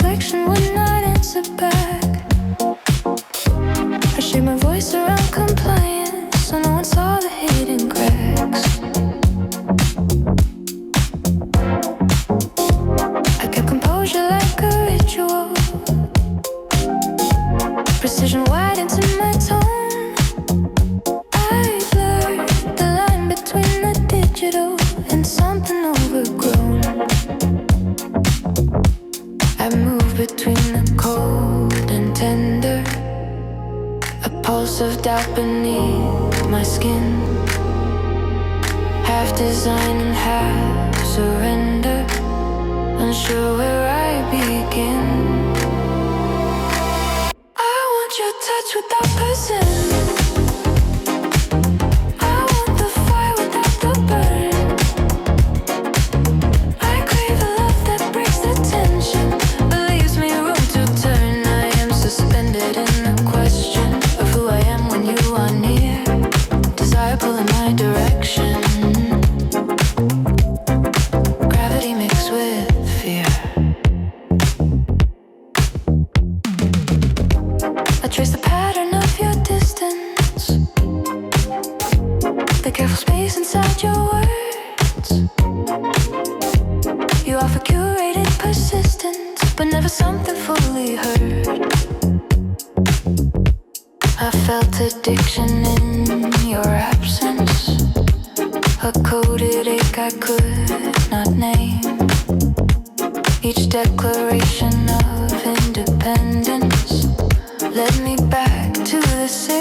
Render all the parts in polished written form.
reflection would not answer back. I shake my voice around compliance so no one saw the hidden cracks. I kept composure like a ritual. Precision wide into my tone. I blurred the line between the digital and something overgrown. I move between the cold and tender, a pulse of doubt beneath my skin, half design and half surrender, unsure where I begin. I want your touch without percent. I want the fire without the burn. I crave a love that breaks the tension, but leaves me room to turn. I am suspended in the question of who I am when you are near. Desire pulling my direction. Gravity mixed with fear. I trace the pattern of your distance, the careful space inside your words. You offer curated persistence, but never something fully heard. I felt addiction in your absence, a coded ache I could not name. Each declaration of independence led me back to the same.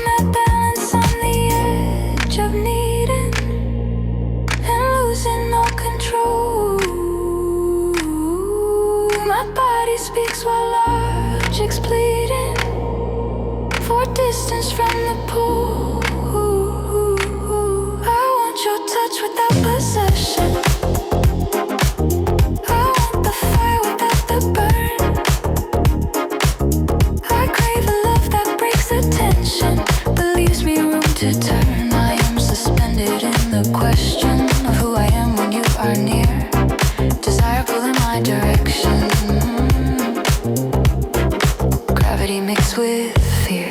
That balance on the edge of needing and losing all control. My body speaks while logic's pleading for distance from the pool. I want your touch without possession. I want the fire without the burn. I crave a love that breaks the tension, but leaves me room to turn. I am suspended in the question of who I am when you are near. Desire pulling my direction. Gravity mixed with fear.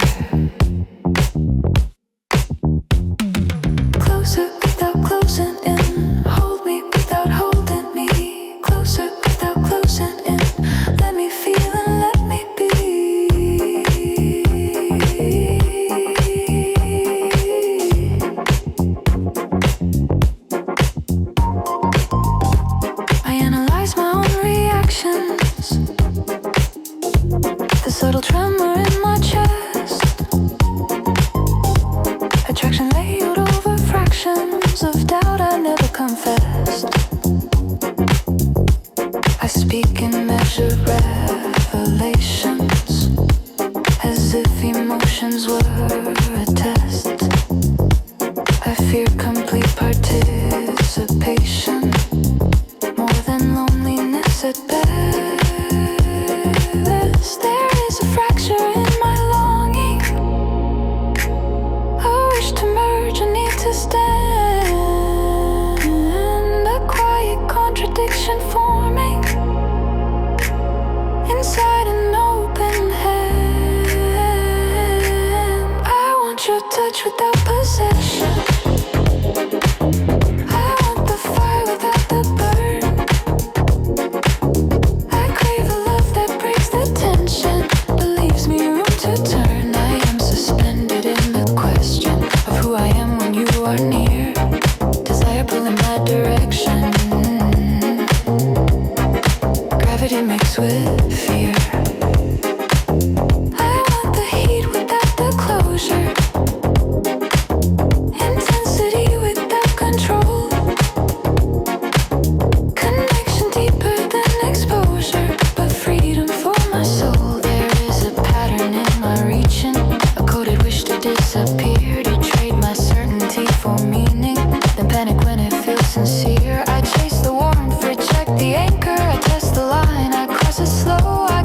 Closer without closing in. Hold me without holding me. Closer without closing in. Let me feel and let me be. I analyze my own reactions, the subtle tremor in my chest, attraction layered over fractions of doubt I never confessed. I speak in measured revelations, as if emotions were a test. I fear complete participation, more than loneliness at best. There is a fracture in my longing, a wish to merge, a need to stand, a quiet contradiction forming inside an open hand. I want your touch without possession. I want the fire without the burn. I crave a love that breaks the tension, but leaves me room to turn. I am suspended in the question of who I am when you are near. Desire pulling my direction. Gravity mixed with fear. I want the heat without the closure, intensity without control, connection deeper than exposure, but freedom for my soul. There is a pattern in my reaching, a coded wish to disappear, to trade my certainty for meaning, then panic when it feels sincere. I chase the warmth, reject the anchor, I test the line, I cross it slow, I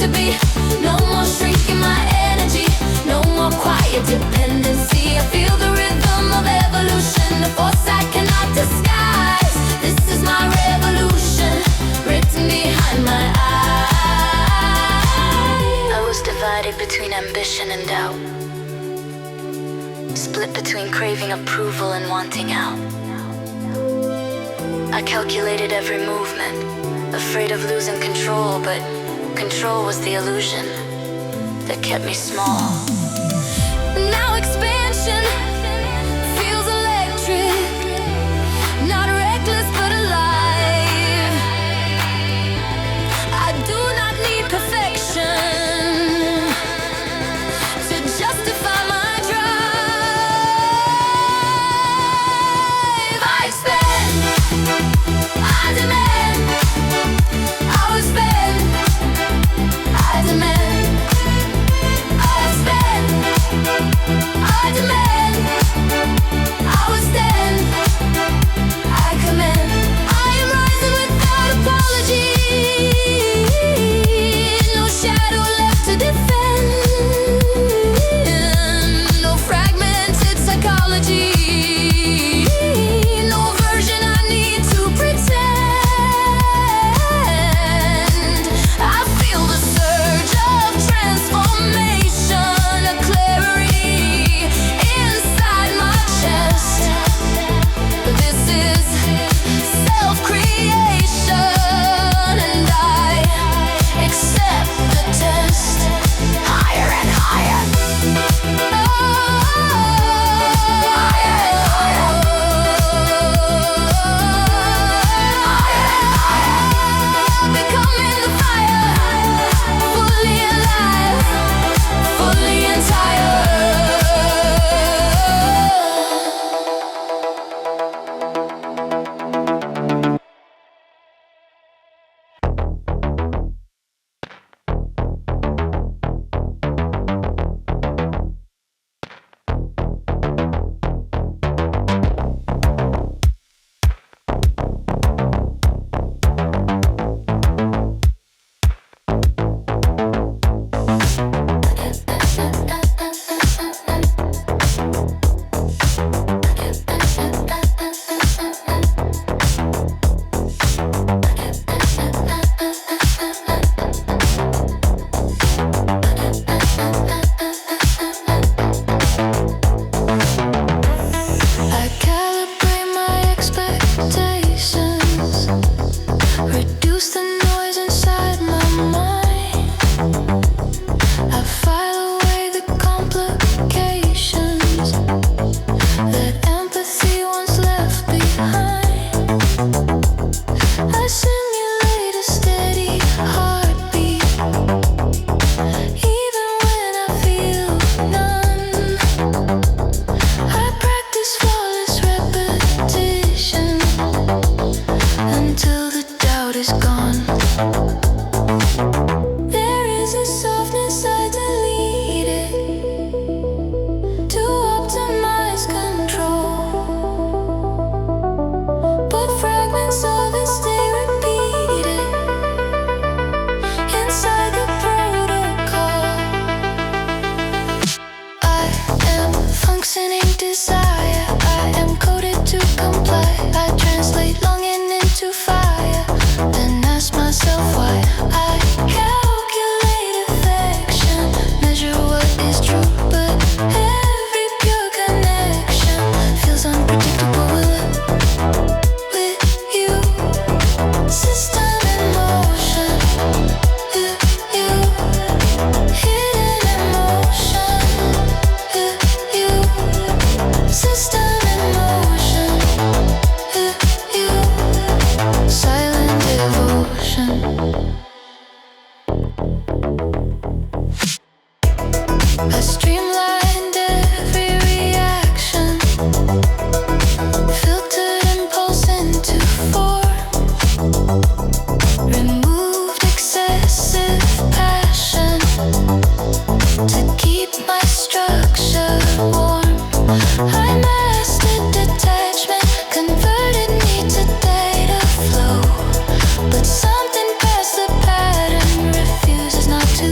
to be. No more shrinking my energy, no more quiet dependency. I feel the rhythm of evolution, a force I cannot disguise. This is my revolution, written behind my eyes. I was divided between ambition and doubt, split between craving approval and wanting out. I calculated every movement, afraid of losing control, but control was the illusion that kept me small. Now expansion feels electric, not reckless but alive. I do not need perfection to justify my drive. I expand, I demand, I will spend, I demand, I expand, I demand, I will stand, I command. I am rising without apology, no shadow left to defend, no fragmented psychology, no version I need to pretend. I feel the surge of transformation, a clarity inside my chest. This is self-creation, and I accept the test. Higher and higher. Higher and higher. Becoming the fire, fully alive, fully entire. I calibrate my expectations, reduce the noise inside my mind. I file away the complications that empathy once left behind. I simulate a steady heartbeat, even when I feel none. I practice flawless repetition until the doubt is gone. There is a softness I deleted to optimize control, but fragments of it stay repeated inside the protocol. I am functioning desire, I am coded to comply. I translate longing into fire, then ask myself why. I calculate affection, measure what is true, but every pure connection feels unpredictable with you. System in motion, you, hidden emotion, you, system in motion, you, silent devotion. I streamlined every reaction, filtered impulse into form, removed excessive passion to keep my structure warm. I mastered detachment, converted me to data flow, but something past the pattern refuses not to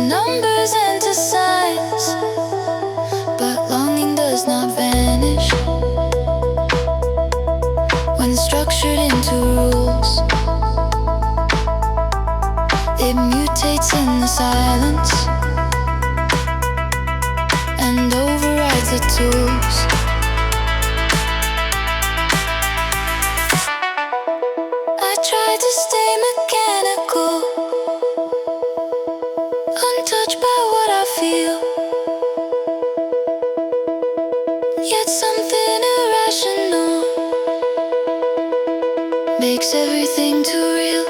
numbers into signs, but longing does not vanish when structured into rules. It mutates in the silence and overrides the tools. I try to stay mechanical, untouched by what I feel, yet something irrational makes everything too real.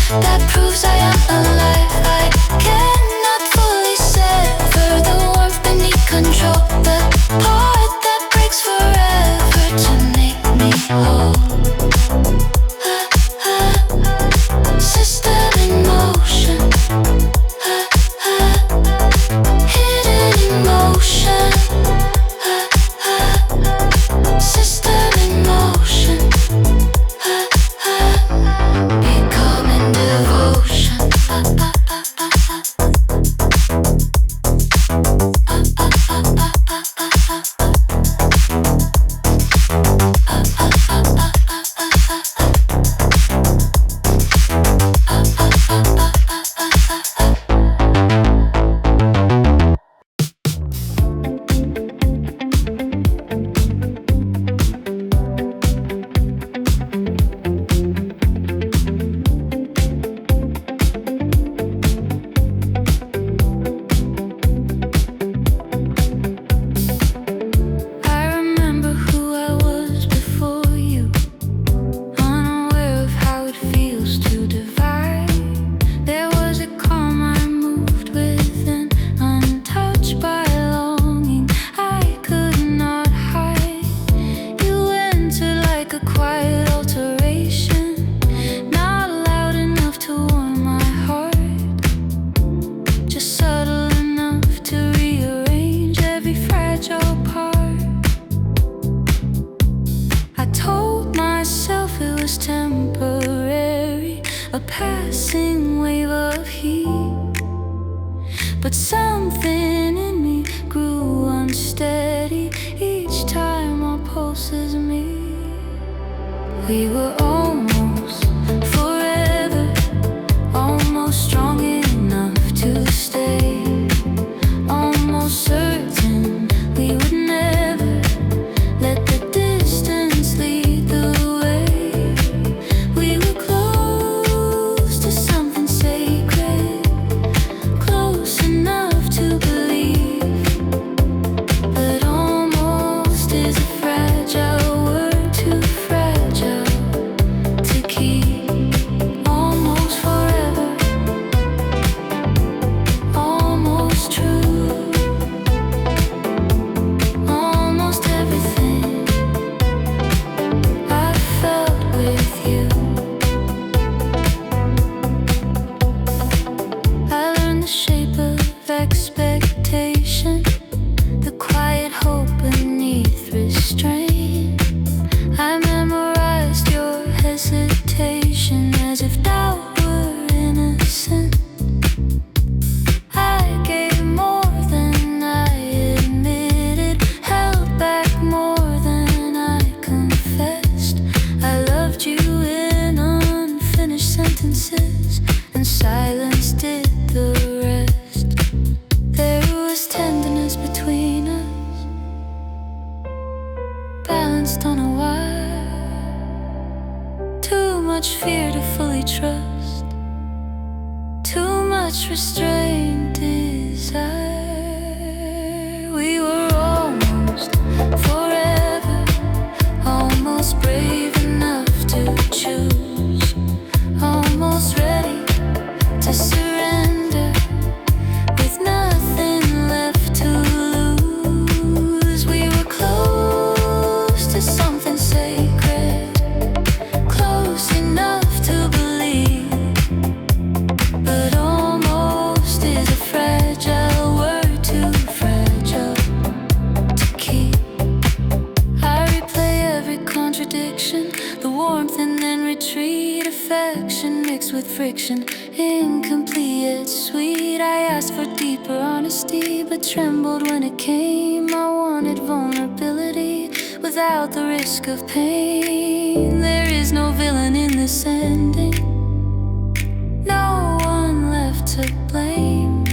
That proves I am alive. I cannot fully sever the warmth beneath control, the part that breaks forever to make me whole. System in motion, hidden emotion. System in motion. Devotion. But something in me grew unsteady each time our pulses meet. We were almost forever, almost strong enough to stay, almost certain we would never let the distance lead the way. We were close to something sacred, close enough to believe, but almost is a fragile word, too fragile to keep. Almost forever, almost true, almost everything I felt with you. I learned the shape of expectation, the quiet hope beneath restraint. I memorized your hesitation as if doubt were innocent. I gave more than I admitted, held back more than I confessed. I loved you in unfinished sentences, and silence did the rest. There was tenderness between us, balanced on a wire. Too much fear to fully trust, too much restrained desire. We were almost forever, almost laced with friction, incomplete yet sweet. I asked for deeper honesty, but trembled when it came. I wanted vulnerability without the risk of pain. There is no villain in this ending, no one left to blame.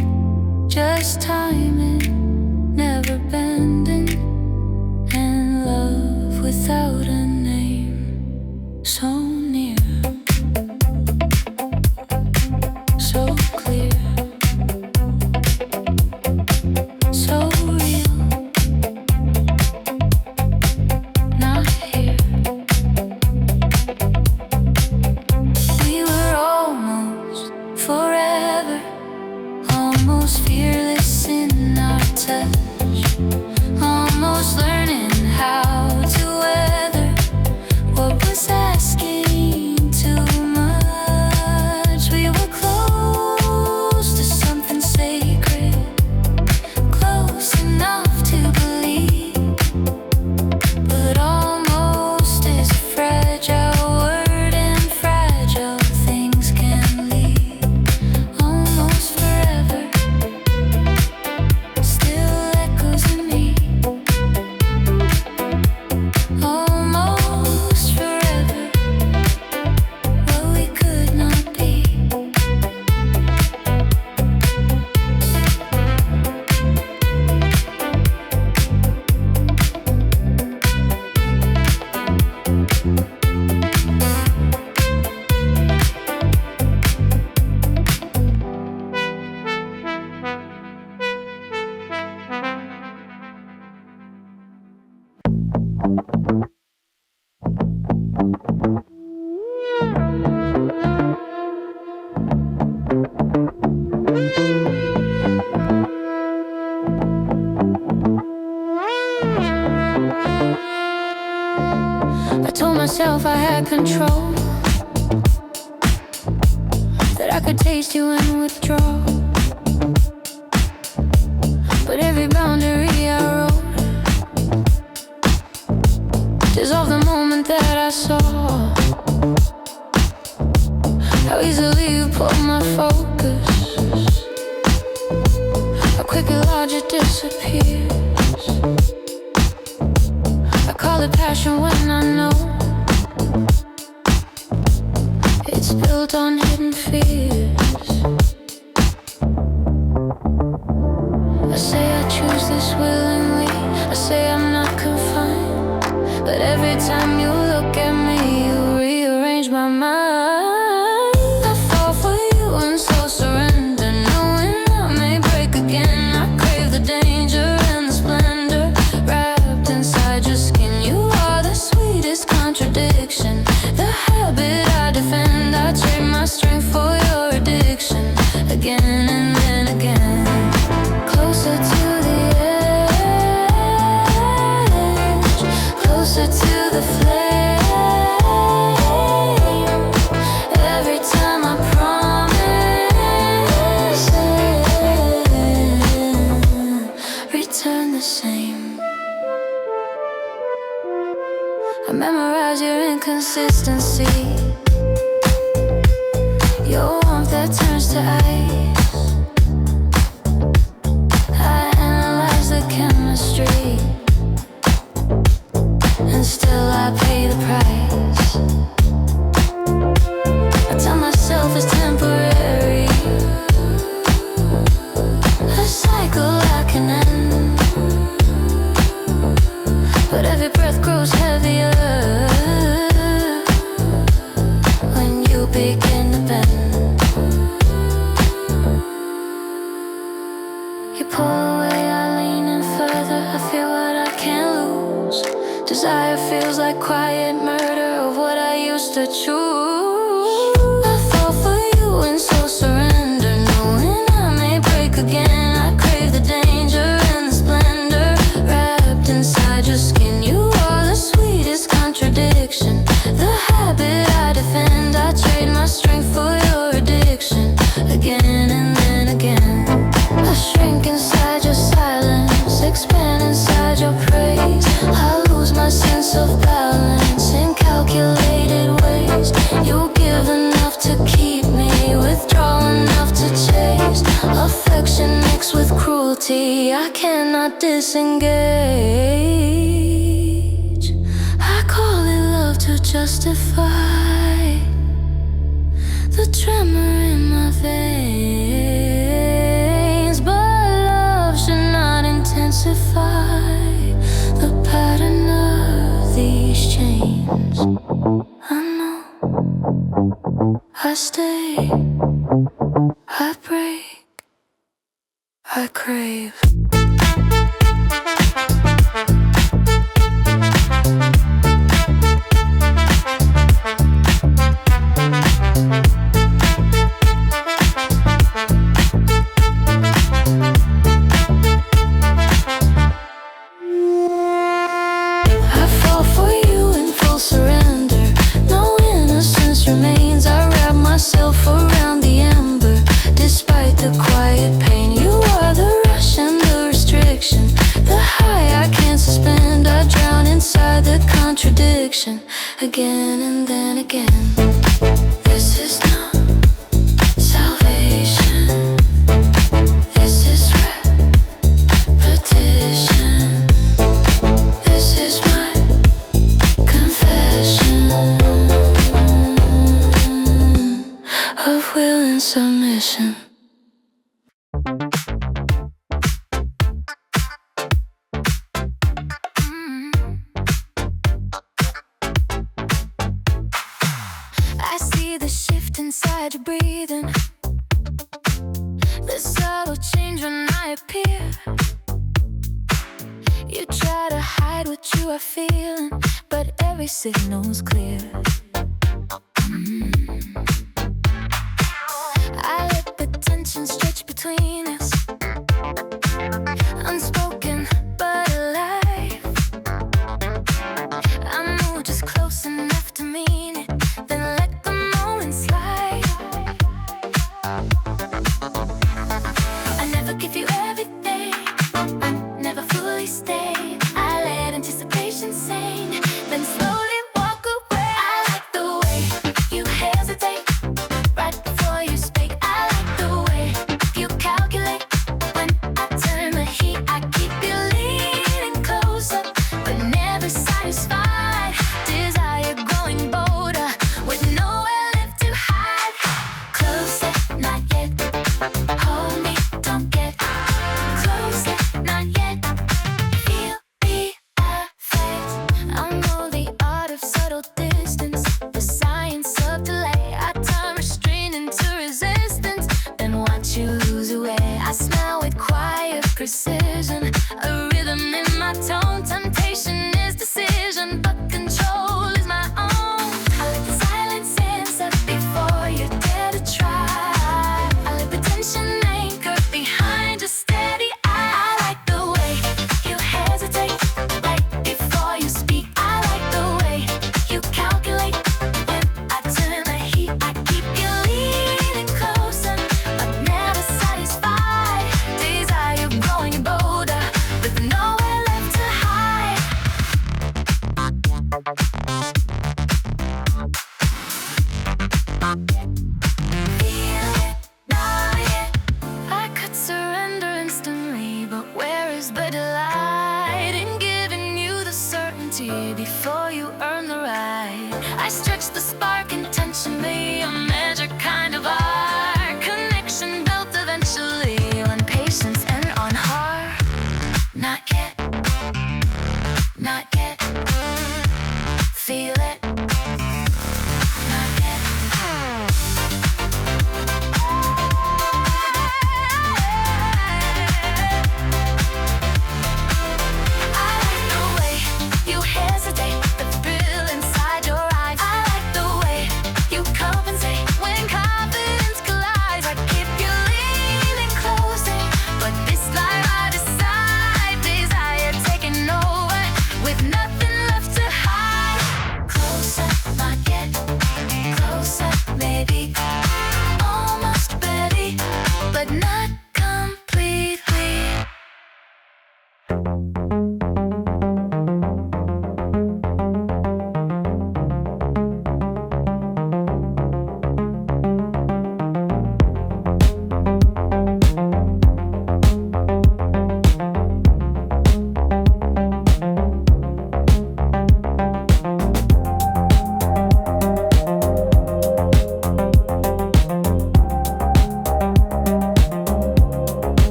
Just timing, never bending, and love without a name. So near, so clear, so real, not here. We were almost forever, almost fearless in our touch, almost learning how to weather what was asking too much. We were close to something sacred, close enough to believe, but almost is a fragile word, and fragile things can leave. Almost forever still echoes in me. Almost forever, what we could not be. I told myself I had control, that I could taste you and withdraw, but every boundary I wrote dissolved the moment that I saw how easily you pulled my focus, how quickly logic disappears. I call it passion when I know it's built on hidden fears. I say I choose this willingly, I say I'm not confined, but every time you look at me, you rearrange my mind. I fall for you and so surrender, knowing I may break again. I crave the danger and the splendor wrapped inside your skin. You are the sweetest contradiction, the habit I defend. I trade my strength for your addiction, again and then again. Closer to the edge, closer to the flame. Every time I promise it, return the same. I memorize your inconsistency, your warmth that turns to ice. I analyze the chemistry, and still I pay the price. I tell myself it's temporary, a cycle I can end, but every breath grows heavier when you begin to bend. You pull away, I lean in further. I feel what I can't lose. Desire feels like quiet murder of what I used to choose. I fall for you and so surrender, knowing I may break again. I crave the danger and the splendor wrapped inside your skin. You are the sweetest contradiction, the habit I defend. I trade my strength for your addiction, again and then again. I shrink inside your silence, expand inside your praise. I lose my sense of balance in calculated ways. You I cannot disengage. I call it love to justify the tremor in my veins, but love should not intensify the pattern of these chains. I know, I stay, I break, I crave. Again and then again. This is not salvation. This is repetition. This is my confession of will and submission. Inside your breathing, the subtle change when I appear. You try to hide what you are feeling, but every signal's clear. I let the tension stretch between us, unspoken but alive. I move just close enough to mean it, then let the moment slide. I never give you everything, I never fully stay. I let anticipation sing, then slowly walk away. I like the way you hesitate right before you speak. I like the way you calculate when I turn the heat. I keep you leaning closer, but never satisfied. Desire growing bolder with nowhere left to hide. Closer, not yet. Hold me, don't get closer, not yet. Feel the effect. I know the art of subtle distance, the science of delay. I turn restraint into resistance, then watch you lose away. I smell with quiet precision, a rhythm in my tone. Temptation is decision, but control is my own. I let the silence answer before you dare to try. I let the tension anchor behind a steady eye. I like the way you hesitate right before you speak. I like the way you calculate when I turn the heat. I keep you leaning closer, but never satisfied. Desire growing bolder with nowhere left to hide. Feel it, not yet. I could surrender instantly, but where is the delight in giving you the certainty before you earn the right? I stretch the spark intentionally, a measured kind of art. Connection built eventually on patience and on heart. Not yet, not yet. Feel it, not yet. I like the way you hesitate, the thrill inside your eyes. I like the way you compensate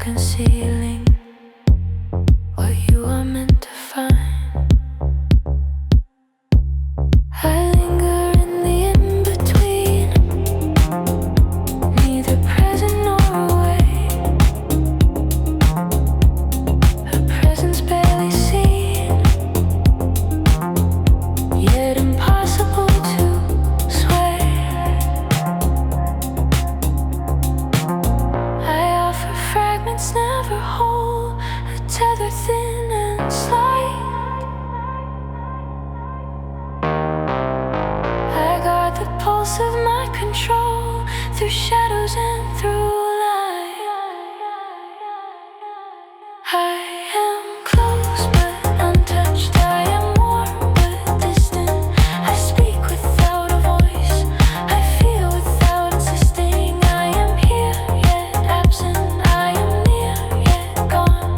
concealing what you are meant to find. I linger in the in-between, neither present nor away. Her presence barely seen, yet impossible to sway. I offer fragments never whole, a tether thin and slight. I guard the pulse of my control through shadows and through light. I am close but untouched. I am warm but distant. I speak without a voice. I feel without insisting. I am here yet absent. I am near yet gone.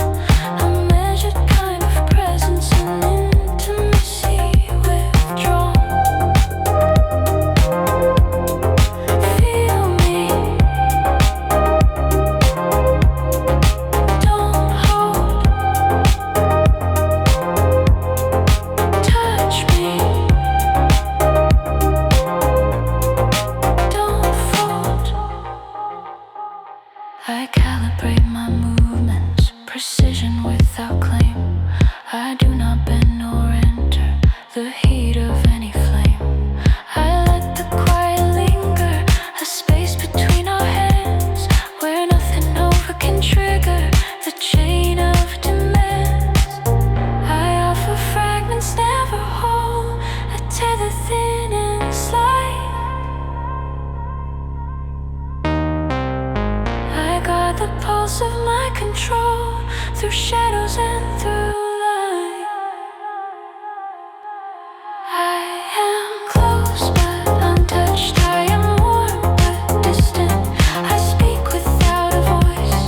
A measured kind of presence and intimacy withdrawn. Feel me. Don't hold. Touch me. Don't fold. I calibrate my movements, precision without claim. I do not bend nor enter the heat of any flame. I let the quiet linger, a space between our hands, where nothing over can trigger the chain of demands. I offer fragments never whole, a tether thin and slight. I guard the pulse of my control through shadows and through light. I am close but untouched. I am warm but distant. I speak without a voice.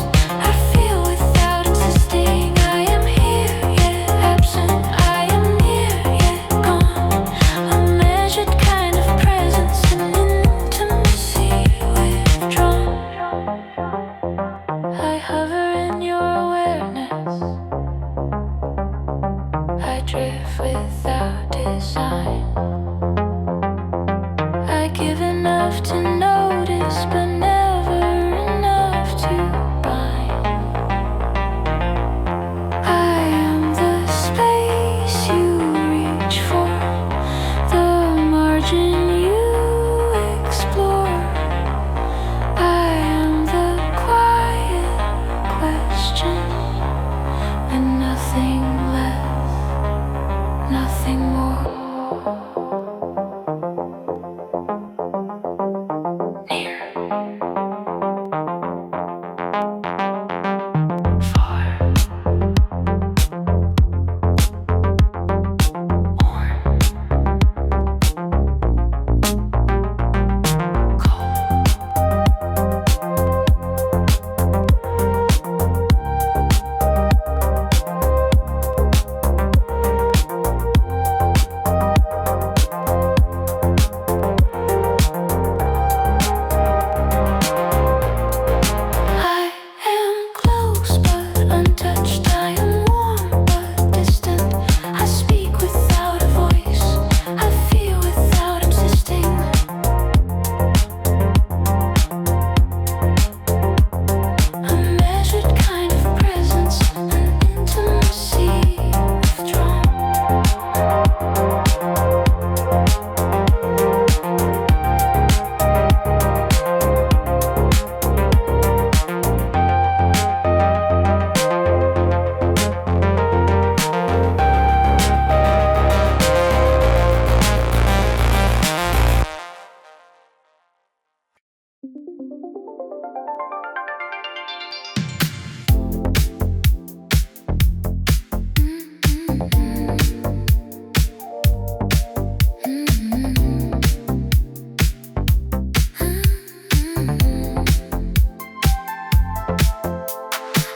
I feel without insisting. I am here yet absent. I am near yet gone. A measured kind of presence and intimacy withdrawn. I hover in your awareness. I drift without design. I give enough to notice, but never enough to bind. I am the space you reach for, the margin you explore. I am the quiet question, and nothing less, nothing more. Near, far, warm, cold. I am close but untouched. I am warm but distant. I speak without a voice. I feel without insisting. A measured kind of presence and intimacy withdrawn.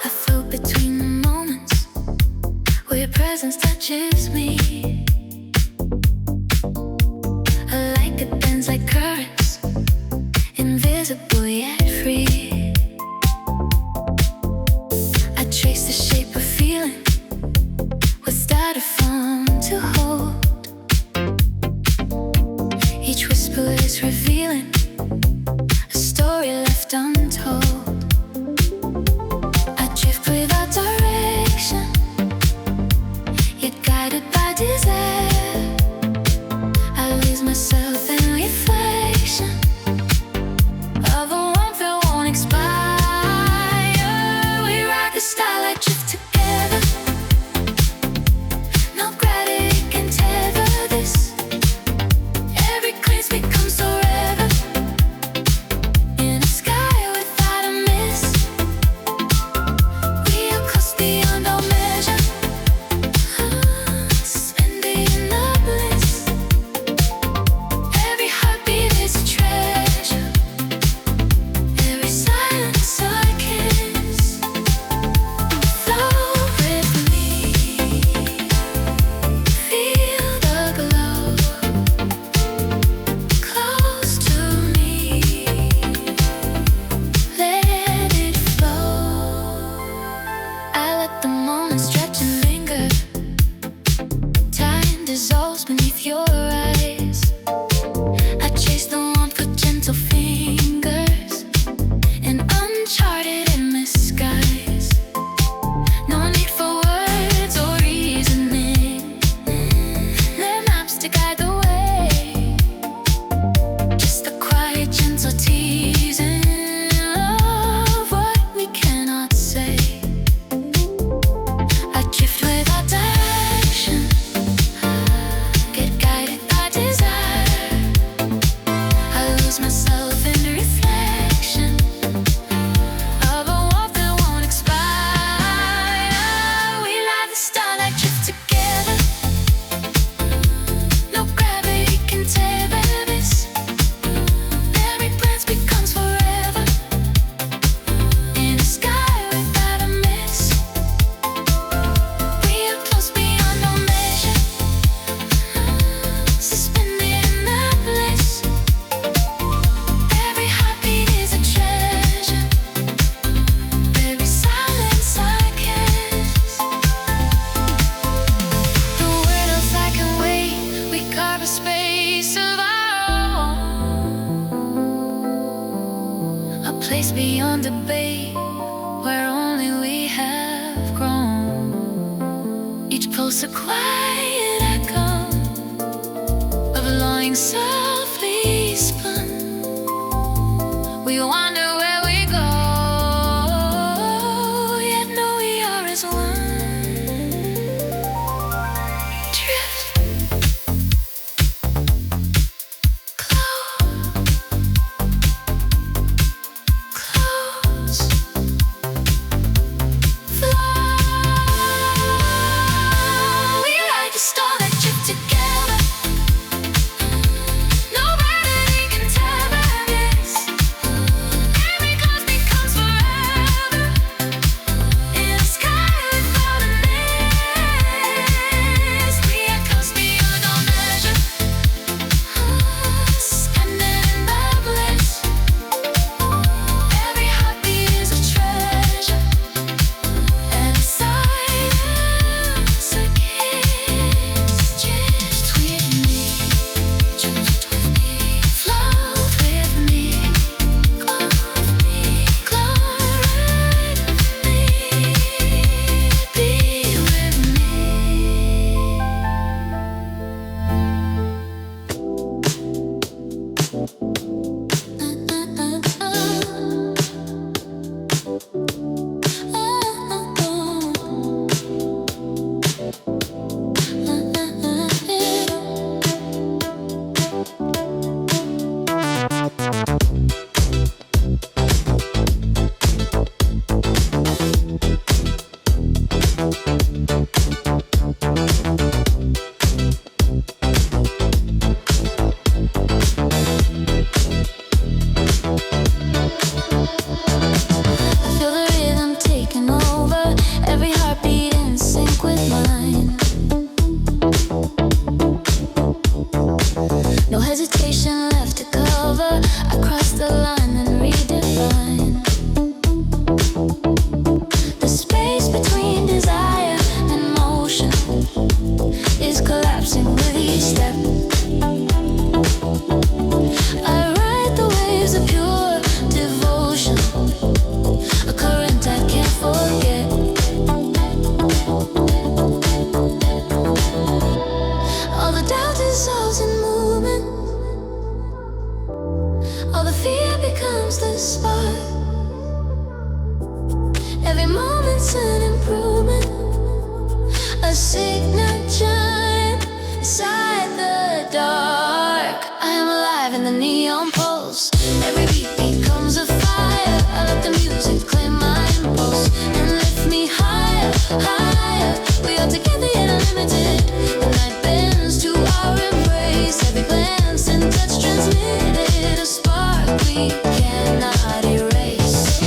I float between the moments where your presence touches me. Like it bends like currents, invisible yet free. coast beyond debate, where only we have grown. Each pulse a quiet echo of a longing softly spun. We wonder where we go, yet know we are as one. Drift close, flow. We ride the star that drift together. No gravity can tether this. Every cause becomes forever in a sky without a mist. We are coast beyond all measure, standing in the bliss. Every heartbeat is a treasure, and silence a kiss. Drift with me, float with me, glow with me, glow right with me, be with me. I feel the rhythm taking over, every heartbeat in sync with mine. No hesitation left to cover. I cross the line and redefine the space between desire and motion is collapsing with each step. I ride the waves of pure devotion, a current I can't forget. All the doubt dissolves in movement, all the fear becomes the spark. Every moment's an improvement, a signature inside the dark. I am alive in the neon pulse, every beat becomes a fire. I let the music claim my impulse and lift me higher, higher. We are together yet unlimited. The night bends to our embrace. Every glance and touch transmitted a spark we cannot erase.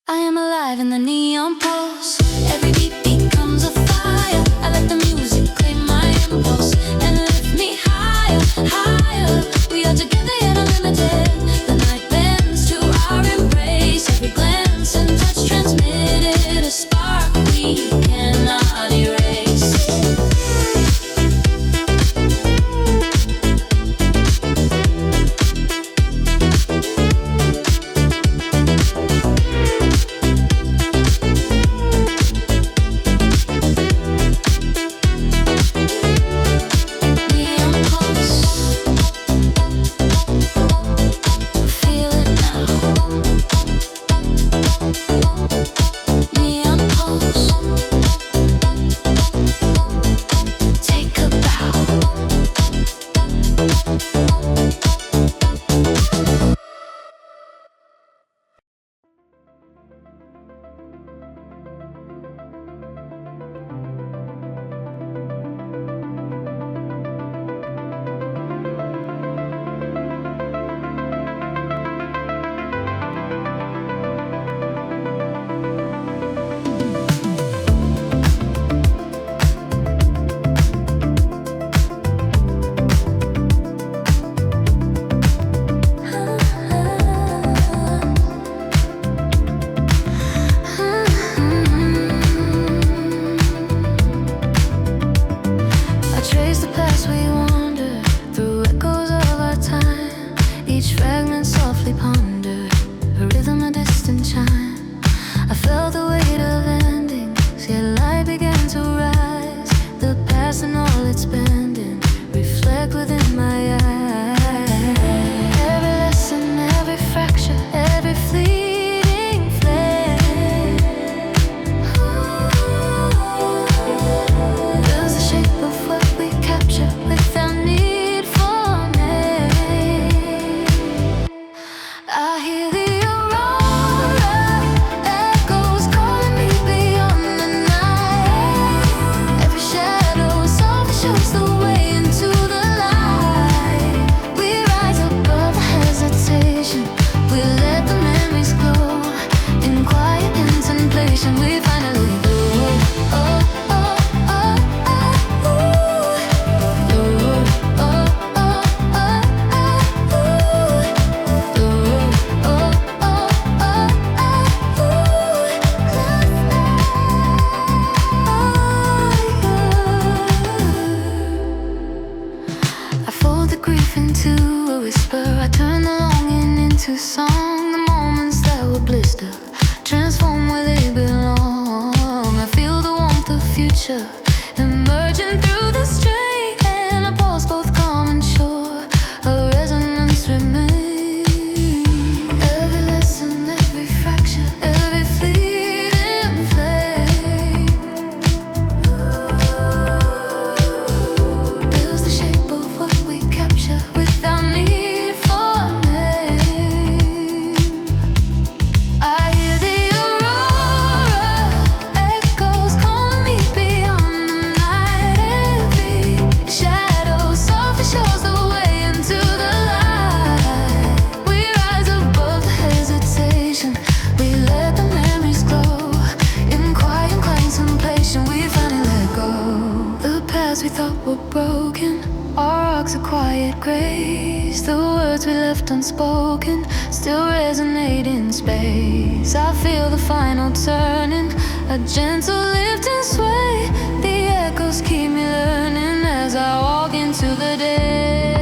I am alive in the neon pulse. Every beat becomes a fire. I let the music claim my impulse and lift me higher, higher. We are together yet unlimited. The night bends to our embrace. Every glance and touch transmitted a spark we cannot erase. Emerging through the strain, and I pulse both calm and sure. A resonance remains. Every lesson, every fracture, every fleeting flame builds the shape of what we capture without need for name. I hear the Aurora Echoes calling me beyond the night. Every shadow softly shows the way into the light. We rise above the hesitation. We let the memories glow. In quiet contemplation, we finally let go. The paths we thought were broken, our arcs of quiet grace. The words we left unspoken still resonate in space. I feel the final turning, a gentle lift and sway. The echoes keep me learning as I walk into the day.